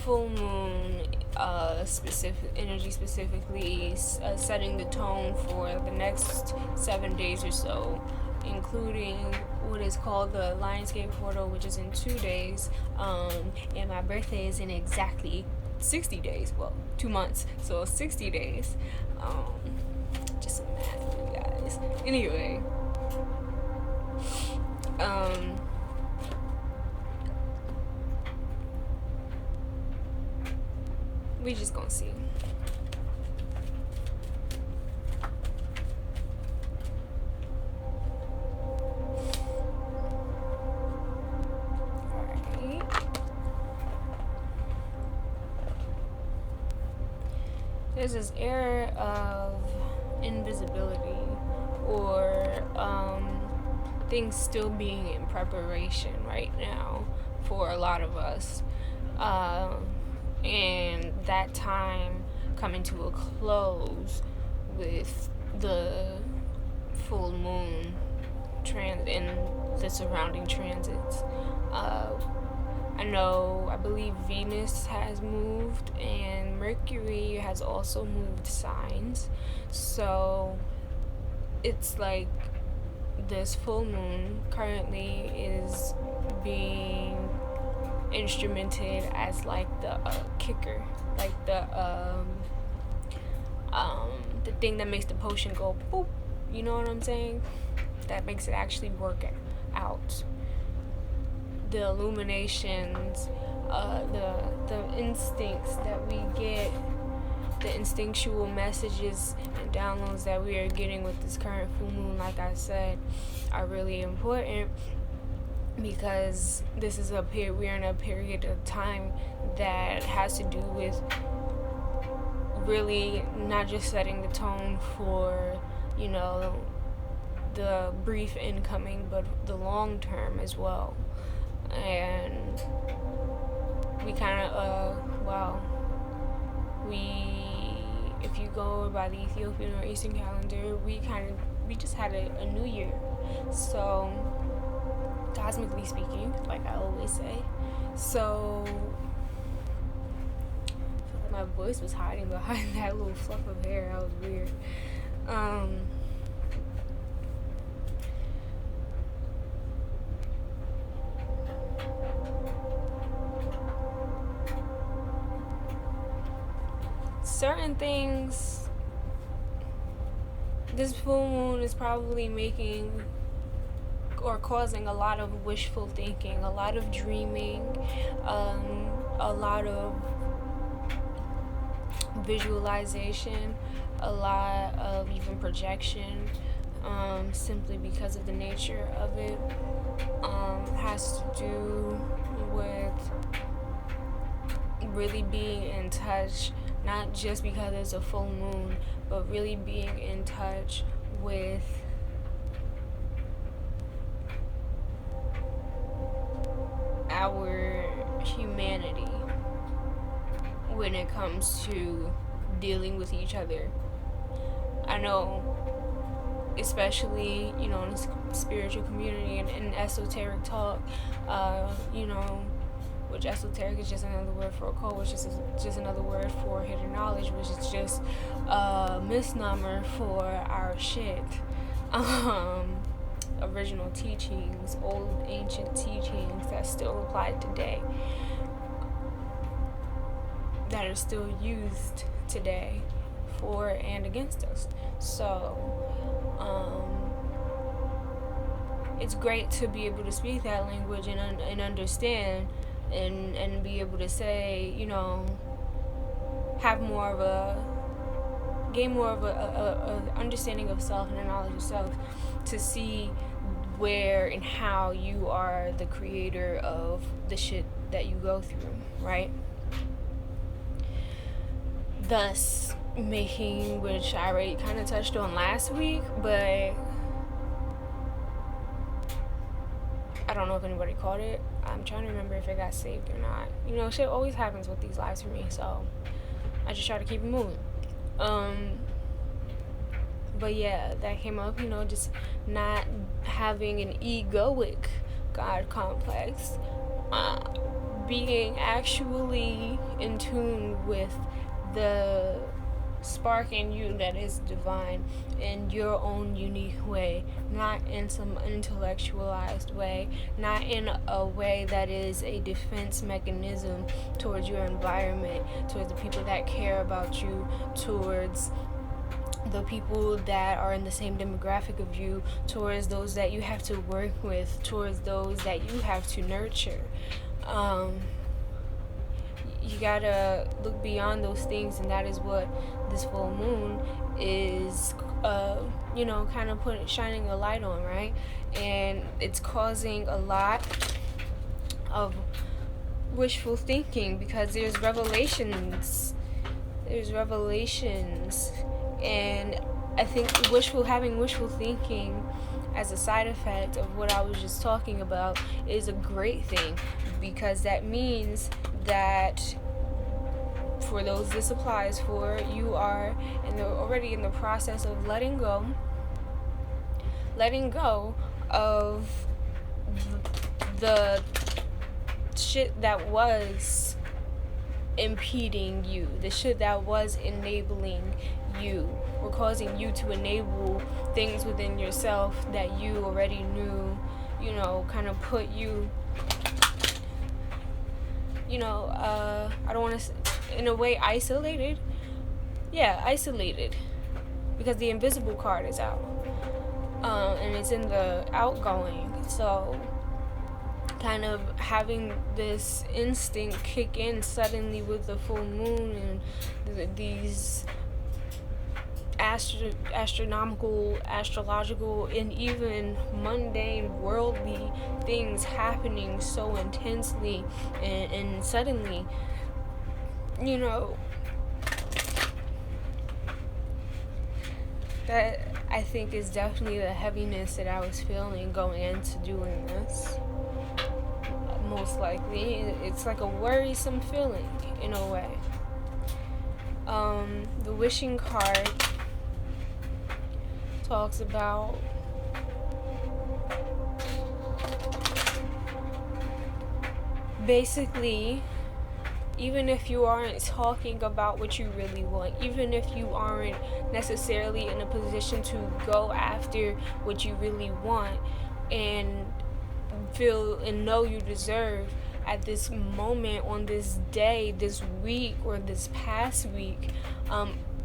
full moon specific energy, specifically setting the tone for the next 7 days or so, including what is called the Lionsgate portal, which is in 2 days, and my birthday is in exactly 60 days. Well, 2 months, so 60 days. Just some math for you guys. Anyway, we just gonna see. Alright. There's this air of invisibility, or things still being in preparation right now for a lot of us. And that time coming to a close with the full moon and the surrounding transits. I believe Venus has moved and Mercury has also moved signs. So it's like this full moon currently is being instrumented as like the kicker, like the thing that makes the potion go boop, you know what I'm saying, that makes it actually work out. The illuminations, the instincts that we get, the instinctual messages and downloads that we are getting with this current full moon, like I said, are really important, because this is we're in a period of time that has to do with really not just setting the tone for, the brief incoming, but the long term as well. And we kind of, if you go by the Ethiopian or Eastern calendar, we just had a new year. So, cosmically speaking, like I always say. So, I feel like my voice was hiding behind that little fluff of hair. That was weird. Certain things, this full moon is probably making or causing a lot of wishful thinking, a lot of dreaming, a lot of visualization, a lot of even projection, simply because of the nature of it. Has to do with really being in touch, not just because it's a full moon, but really being in touch with our humanity when it comes to dealing with each other. I know, especially, in the spiritual community and esoteric talk, which esoteric is just another word for occult, which is just another word for hidden knowledge, which is just a misnomer for our shit. Original teachings, old ancient teachings that still apply today, that are still used today for and against us. So, it's great to be able to speak that language and understand and be able to say, have more of gain more of a understanding of self and a knowledge of self, to see where and how you are the creator of the shit that you go through, right? Thus making, which I already kind of touched on last week, but I don't know if anybody caught it. I'm trying to remember if it got saved or not. Shit always happens with these lives for me, so I just try to keep it moving. But yeah, that came up, just not having an egoic God complex, being actually in tune with the spark in you that is divine in your own unique way, not in some intellectualized way, not in a way that is a defense mechanism towards your environment, towards the people that care about you, towards the people that are in the same demographic of you, towards those that you have to work with, towards those that you have to nurture. You gotta look beyond those things, and that is what this full moon is, kind of shining a light on, right? And it's causing a lot of wishful thinking because there's revelations, and I think having wishful thinking as a side effect of what I was just talking about is a great thing, because that means that for those this applies for, you are already in the process of letting go of the shit that was impeding you, the shit that was enabling you, or causing you to enable things within yourself that you already knew, kind of put you, I don't want to, in a way, isolated. Yeah, isolated. Because the invisible card is out. And it's in the outgoing. So, kind of having this instinct kick in suddenly with the full moon and these astronomical, astrological, and even mundane, worldly things happening so intensely and suddenly, that I think is definitely the heaviness that I was feeling going into doing this. Most likely, it's like a worrisome feeling in a way. The wishing card talks about basically, even if you aren't talking about what you really want, even if you aren't necessarily in a position to go after what you really want and feel and know you deserve at this moment, on this day, this week, or this past week,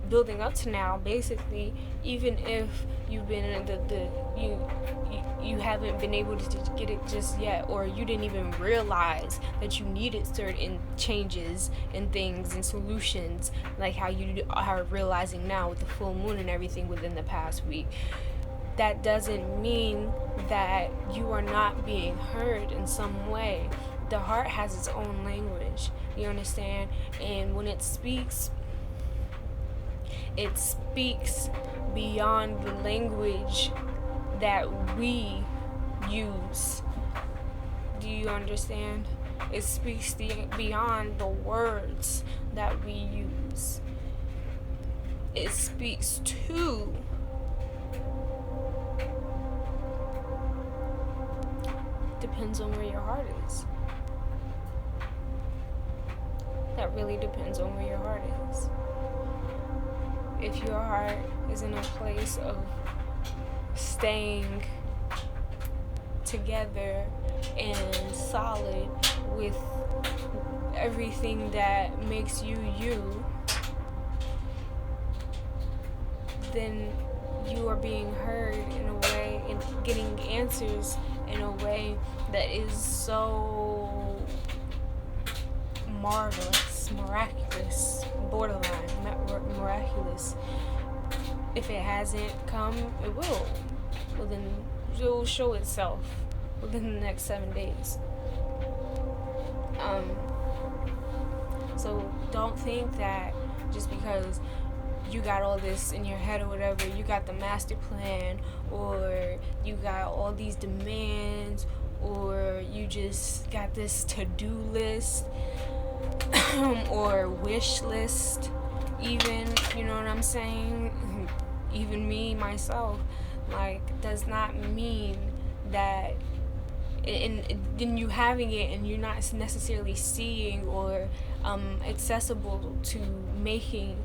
building up to now, basically, even if you've been in you haven't been able to get it just yet, or you didn't even realize that you needed certain changes and things and solutions, like how you are realizing now with the full moon and everything within the past week. That doesn't mean that you are not being heard in some way. The heart has its own language, you understand? And when it speaks beyond the language that we use. Do you understand? It speaks beyond the words that we use. It speaks to depends on where your heart is. That really depends on where your heart is. If your heart is in a place of staying together and solid with everything that makes you you, then you are being heard in a way and getting answers in a way that is so marvelous, miraculous, borderline miraculous. If it hasn't come, it will. Well, then it will show itself within the next 7 days. So don't think that just because you got all this in your head or whatever, you got the master plan, or you got all these demands, or you just got this to-do list or wish list, even, you know what I'm saying? Even me, myself, like, does not mean that and then you having it and you're not necessarily seeing or accessible to making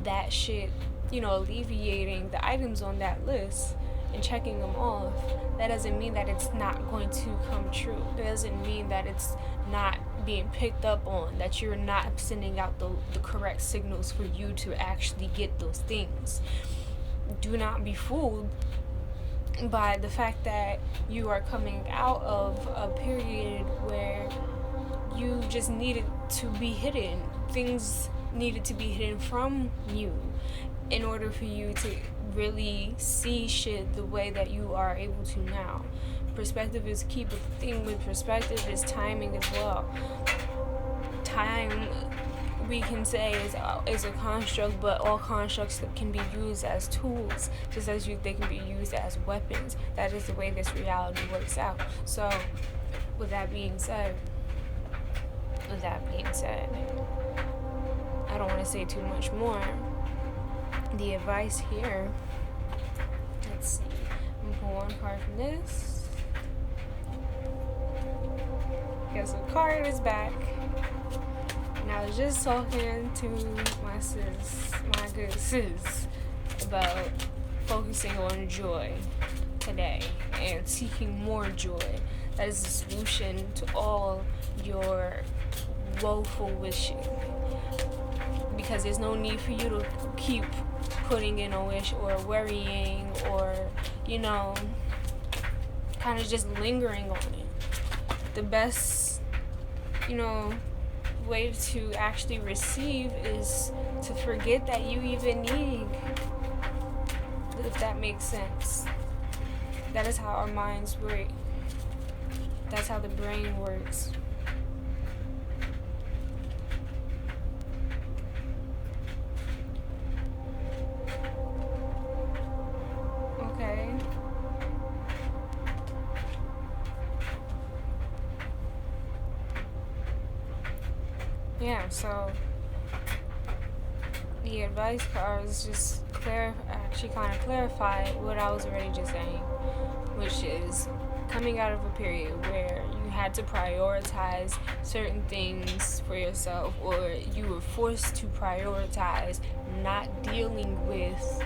that shit, alleviating the items on that list and checking them off, that doesn't mean that it's not going to come true. That doesn't mean that it's not being picked up on, that you're not sending out the correct signals for you to actually get those things. Do not be fooled by the fact that you are coming out of a period where you just needed to be hidden. Things needed to be hidden from you in order for you to really see shit the way that you are able to now. Perspective is key, but the thing with perspective is timing as well. Time, we can say, is a construct, but all constructs can be used as tools, just as they can be used as weapons. That is the way this reality works out. So, with that being said, I don't want to say too much more. The advice here, let's see, I'm gonna pull one card from this. Guess the card is back. And I was just talking to my good sis, about focusing on joy today and seeking more joy. That is the solution to all your woeful wishing. Because there's no need for you to keep putting in a wish or worrying or, kind of just lingering on it. The best, way to actually receive is to forget that you even need, if that makes sense. That is how our minds work. That's how the brain works. Okay. Yeah, so the advice cards just actually kind of clarify what I was already just saying, which is coming out of a period where you had to prioritize certain things for yourself, or you were forced to prioritize not dealing with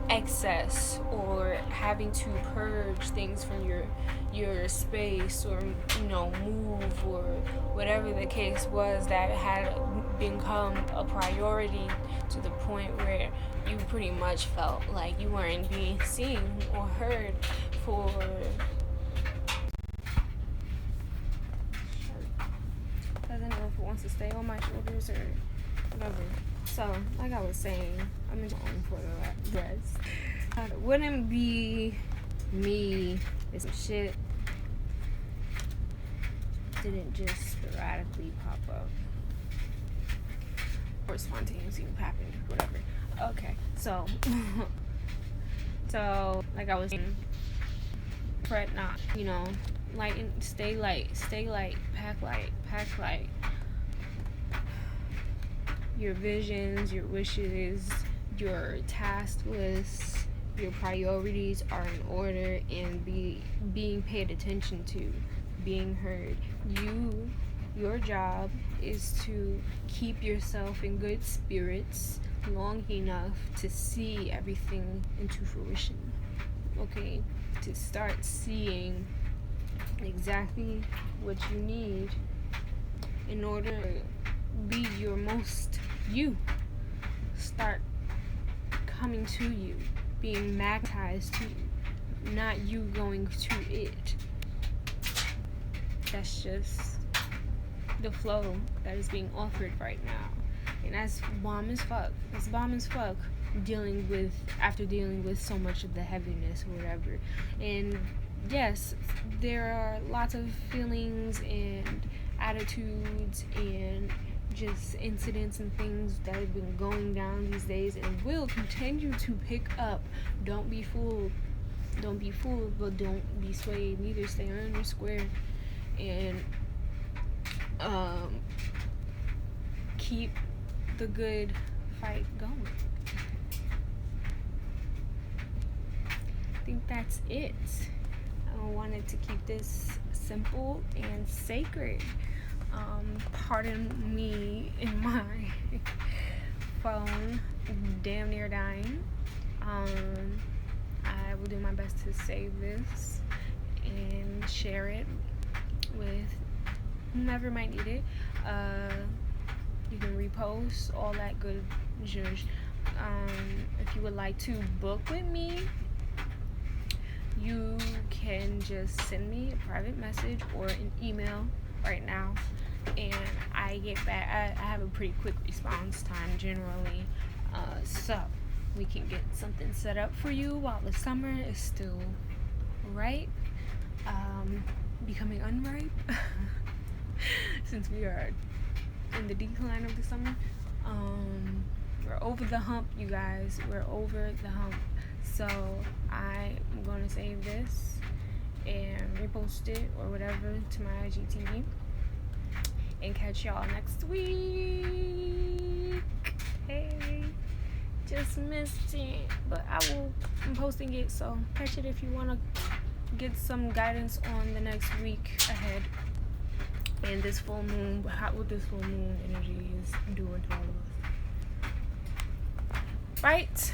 excess or having to purge things from your space, or move, or whatever the case was that had become a priority to the point where you pretty much felt like you weren't being seen or heard for doesn't know if it wants to stay on my shoulders or whatever. So, like I was saying, I'm in for the rest. It wouldn't be me if some shit didn't just sporadically pop up or spontaneously happen, whatever. Okay, so like I was saying, fret not, light and stay light, pack light. Your visions, your wishes, your task lists, your priorities are in order and being paid attention to, being heard. Your job is to keep yourself in good spirits long enough to see everything into fruition. Okay? To start seeing exactly what you need in order to be your most you. Start coming to you, being magnetized to you, not you going to it. That's just the flow that is being offered right now. And that's bomb as fuck. It's bomb as fuck after dealing with so much of the heaviness or whatever. And yes, there are lots of feelings and attitudes and just incidents and things that have been going down these days and will continue to pick up. Don't be fooled, but don't be swayed. Neither stay on your square and keep the good fight going. I think that's it. I wanted to keep this simple and sacred. Pardon me in my phone damn near dying. I will do my best to save this and share it with whomever might need it. You can repost, all that good zhuzh. If you would like to book with me, you can just send me a private message or an email right now, and I get back. I have a pretty quick response time generally, so we can get something set up for you while the summer is still ripe, becoming unripe, since we are in the decline of the summer. We're over the hump, you guys. We're over the hump. So I'm going to save this and repost it or whatever to my IGTV and catch y'all next week. Hey, just missed it, but I'm posting it, so catch it if you want to get some guidance on the next week ahead and this full moon, what this full moon energy is doing to all of us. Right?